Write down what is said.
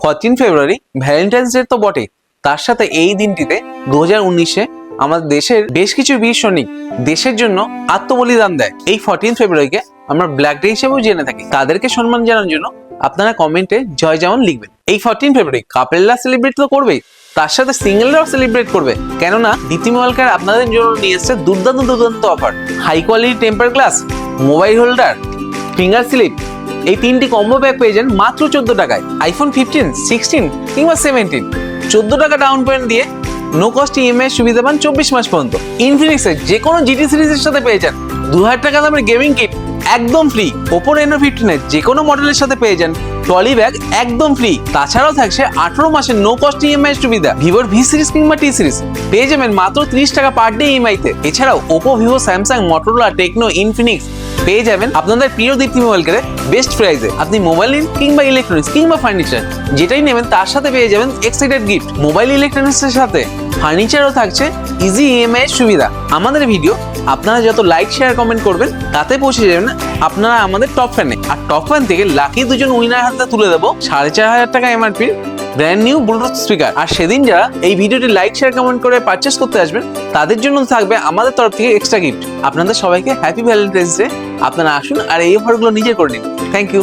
14 ফেব্রুয়ারি Valentine's day তো বটে, তার সাথে এই দিনটিতে 2019-এ আমাদের দেশের বেশ কিছু বীর সৈনিক দেশের জন্য আত্মবলিদান দেয়। এই 14 ফেব্রুয়ারিকে আমরা ব্ল্যাক ডে হিসেবেও জেনে থাকি। তাদেরকে সম্মান জানানোর জন্য আপনারা কমেন্টে জয় জওয়ান লিখবেন। এই 14 ফেব্রুয়ারি কাপেলরা সেলিব্রেট তো করবেই, তার সাথে সিঙ্গেলরাও সেলিব্রেট করবে, কেননা দীপ্তি মোবাইল কেয়ার আপনাদের জন্য নিয়ে এসেছে দুর্দান্ত offer. High quality tempered glass, mobile holder, finger slip, এই 3টি কম্বো ব্যাগ পেয়ে যান মাত্র 14 টাকায়। আইফোন 15, 16 কিংবা 17 14 টাকা ডাউন পেমেন্ট দিয়ে নো কস্ট ইএমআই সুবিধা পান 24 মাস পর্যন্ত। ইনফিনিক্সের যে কোনো জিটি সিরিজের সাথে পেয়ে যান 2000 টাকা দামের গেমিং কিট একদম ফ্রি। ওপো রেনো 15-এর যে কোনো মডেলের সাথে পেয়ে যান ট্রলি ব্যাগ একদম ফ্রি। তাছাড়াও থাকছে 18 মাসের নো কস্ট ইএমআই সুবিধা। ভিভোর ভি সিরিজ কিংবা টি সিরিজ পেয়ে যাবেন মাত্র 30 টাকা পার ডে ইএমআই তে। এছাড়াও Oppo, Vivo, Samsung, Motorola, Tecno, Infinix পেয়ে যাবেন আপনাদের প্রিয় দীপ্তি মোবাইল কেয়ারে বেস্ট প্রাইসে। আপনি মোবাইল নিন কিংবা ইলেকট্রনিক্স কিংবা ফার্নিচার যেটাই নেবেন তার সাথে পেয়ে যাবেন এক্সাইটেড গিফট। মোবাইল ইলেকট্রনিক্সের সাথে ফার্নিচারও থাকছে ইজি ইএমআই এর সুবিধা। আমাদের ভিডিও আপনারা যত লাইক, শেয়ার, কমেন্ট করবেন তাতে পৌঁছে যাবেন আপনারা আমাদের টপ ফ্যানে। আর টপ ফ্যান থেকে লাকি 2জন উইনার হাতে তুলে দেবো 4500 টাকা MRP brand new Bluetooth speaker. আর সেদিন যারা এই ভিডিওটি লাইক, শেয়ার, কমেন্ট করে পারচেস করতে আসবেন তাদের জন্য থাকবে আমাদের তরফ থেকে এক্সট্রা গিফট। আপনাদের সবাইকে হ্যাপি ভ্যালেন্টাইন্স ডে। আপনারা আসুন আর এই অফারগুলো নিজে করে নিন। Thank you.